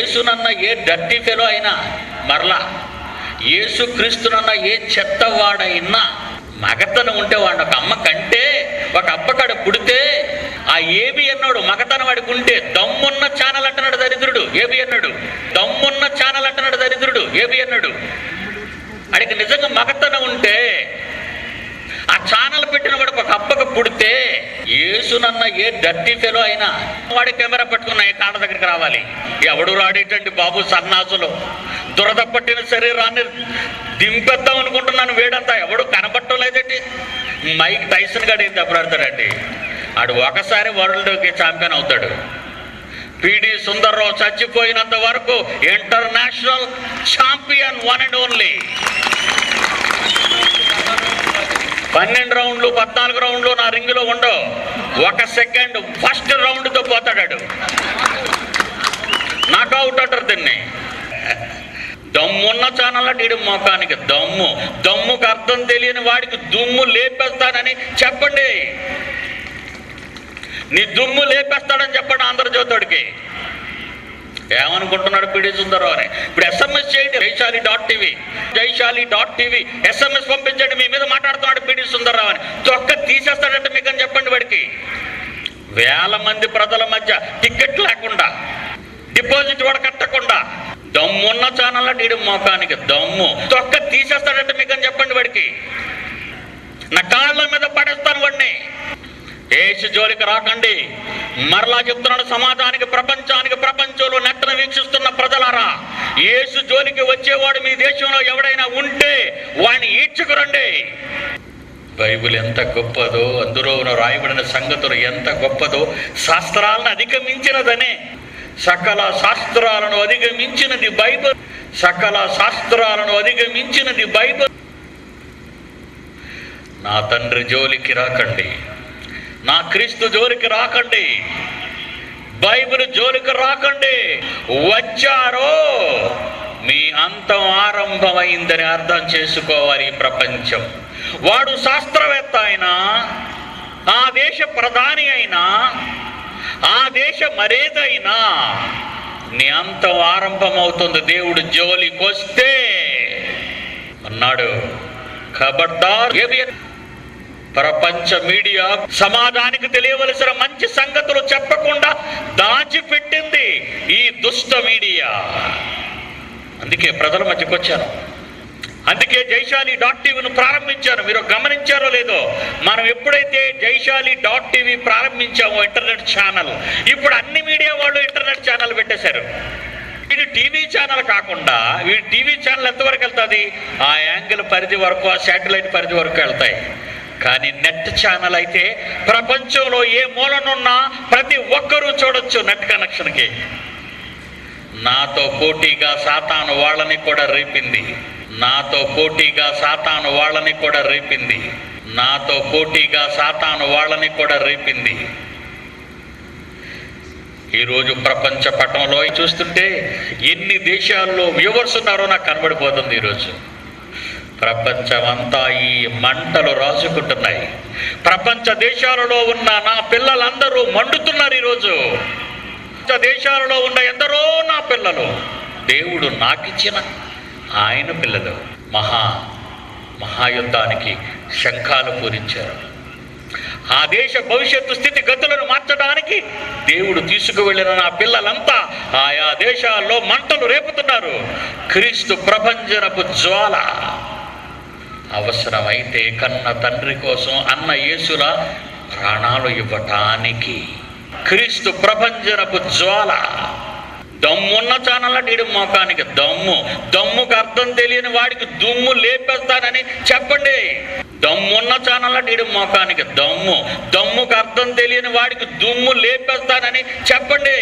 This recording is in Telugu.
యేసునన్న ఏ డర్టీ ఫెలో అయినా, మరలా యేసు క్రీస్తునన్న ఏ చెత్తవాడైనా మగతనం ఉంటే వాడు ఒక అమ్మ కంటే, ఒక అబ్బకాడు పుడితే, ఆ ఏబి అన్నాడు మగతనం వాడికి ఉంటే, దమ్మున్న ఛానల్ అంటున్నాడు దరిద్రుడు ఏబి అన్నాడు. దమ్మున్న ఛానల్ అంటున్నాడు దరిద్రుడు ఏబి అన్నాడు. వాడికి నిజంగా మగతనం ఉంటే, ఆ ఛానల్ పెట్టిన వాడికి ఒక అబ్బకు పుడితే, యేసునన్న ఏ డర్టీ ఫెలో అయినా వాడి కెమెరా పట్టుకున్న ఏ కాళ్ళ దగ్గరికి రావాలి. ఎవడు రాడేటండి బాబు సన్నాసులు, దురద పట్టిన శరీరాన్ని దింపేద్దాం అనుకుంటున్నాను, వేడంతా ఎవడు కనబట్టం లేదండి. మైక్ టైసన్ గారు ఏం దెబ్బలాడతాడండి, ఆడు ఒకసారి వరల్డ్కి ఛాంపియన్ అవుతాడు. పిడి సుందర్రావు చచ్చిపోయినంత వరకు international champion, one and only. 12 రౌండ్లు 14 రౌండ్లు నా రింగులో ఉండవు. 1 సెకండ్ ఫస్ట్ రౌండ్తో పోతాడు. నాకౌట్ అంటారు దీన్ని. దమ్మున్న ఛానల్ నీడి మోకానికి దమ్ముకు అర్థం తెలియని వాడికి దుమ్ము లేపేస్తానని చెప్పండి. నీ దుమ్ము లేపేస్తాడని చెప్పండి ఆంధ్రజ్యోతుడికి. ఏమనుకుంటున్నాడు పిడి సుందరరావు అని. ఇప్పుడు SMS చేయండి, జైశాలి.tv SMS పంపించండి. మీ మీద మాట్లాడుతున్నాడు పిడి సుందరరావు అని. తొక్క తీసేస్తాడంటే మీకు అని చెప్పండి వాడికి. వేల మంది ప్రజల మధ్య టికెట్ లేకుండా, డిపాజిట్ కూడా కట్టకుండా, దమ్మున్న ఛానల్ నీడి మోకానికి తొక్క తీసేస్తాడంటే మీకు అని చెప్పండి వాడికి. నా కాళ్ళ మీద పడేస్తాను వాడిని. యేసు జోలికి రాకండి. మరలా చెప్తున్నాడు సమాజానికి, ప్రపంచానికి, ప్రపంచంలో నెట్టను వీక్షిస్తున్న ప్రజలారా, యేసు జోలికి వచ్చేవాడు మీ దేశంలో ఎవడైనా ఉంటే వాడిని ఈడ్చుకురండి. బైబిల్ ఎంత గొప్పదో, అందులో రాయబడిన సంగతులు ఎంత గొప్పదో, శాస్త్రాలను అధిగమించినదనే. సకల శాస్త్రాలను అధిగమించినది బైబిల్. సకల శాస్త్రాలను అధిగమించినది బైబిల్. నా తండ్రి జోలికి రాకండి, నా క్రీస్తు జోలికి రాకండి, బైబిల్ జోలికి రాకండి. వచ్చారో మీ అంతం ఆరంభమైందని అర్థం చేసుకోవాలి ఈ ప్రపంచం. వాడు శాస్త్రవేత్త అయినా, ఆ దేశ ప్రధాని అయినా, ఆ దేశ మరేదైనా, నీ అంతం ఆరంభమవుతుంది దేవుడు జోలికి వస్తే అన్నాడు. ఖబర్దార్. ప్రపంచ మీడియా సమాజానికి తెలియవలసిన మంచి సంగతులు చెప్పకుండా దాచిపెట్టింది ఈ దుష్ట మీడియా. అందుకే ప్రజల మధ్యకు వచ్చాను. అందుకే జైశాలి.tvను ప్రారంభించాను. మీరు గమనించారో లేదో, మనం ఎప్పుడైతే జైశాలి.tv ప్రారంభించామో ఇంటర్నెట్ ఛానల్, ఇప్పుడు అన్ని మీడియా వాళ్ళు ఇంటర్నెట్ ఛానల్ పెట్టేశారు. వీడి టీవీ ఛానల్ కాకుండా, వీడి టీవీ ఛానల్ ఎంతవరకు వెళ్తుంది? ఆ యాంగిల్ పరిధి వరకు, ఆ శాటిలైట్ పరిధి వరకు వెళ్తాయి. కానీ నెట్ ఛానల్ అయితే ప్రపంచంలో ఏ మూలనున్నా ప్రతి ఒక్కరూ చూడొచ్చు నెట్ కనెక్షన్కి. నాతో పోటీగా సాతాను వాళ్ళని కూడా రేపింది. నాతో పోటీగా సాతాను వాళ్ళని కూడా రేపింది. నాతో పోటీగా సాతాను వాళ్ళని కూడా రేపింది. ఈరోజు ప్రపంచ పటంలో చూస్తుంటే ఎన్ని దేశాల్లో వ్యూవర్స్ ఉన్నారో నాకు కనబడిపోతుంది. ఈరోజు ప్రపంచమంతా ఈ మంటలు రాసుకుంటున్నాయి. ప్రపంచ దేశాలలో ఉన్న నా పిల్లలందరూ మండుతున్నారు. ఈరోజు దేశాలలో ఉన్న ఎందరో నా పిల్లలు దేవుడు నాకిచ్చిన ఆయన పిల్లలు మహాయుద్ధానికి శంఖాలు పూరించారు. ఆ దేశ భవిష్యత్తు స్థితి గతులను మార్చడానికి దేవుడు తీసుకువెళ్ళిన నా పిల్లలంతా ఆయా దేశాల్లో మంటలు రేపుతున్నారు. క్రీస్తు ప్రభంజనపు జ్వాల అవసరమైతే కన్న తండ్రి కోసం అన్న యేసులా ప్రాణాలు ఇవ్వటానికి. క్రీస్తు ప్రభంజనపు జ్వాల. దమ్మున్న ఛానల్ నీడి మోకానికి దమ్ముకు అర్థం తెలియని వాడికి దుమ్ము లేపేస్తానని చెప్పండి. దమ్మున్న ఛానల్ నీడి మోకానికి దమ్ముకు అర్థం తెలియని వాడికి దుమ్ము లేపేస్తానని చెప్పండి.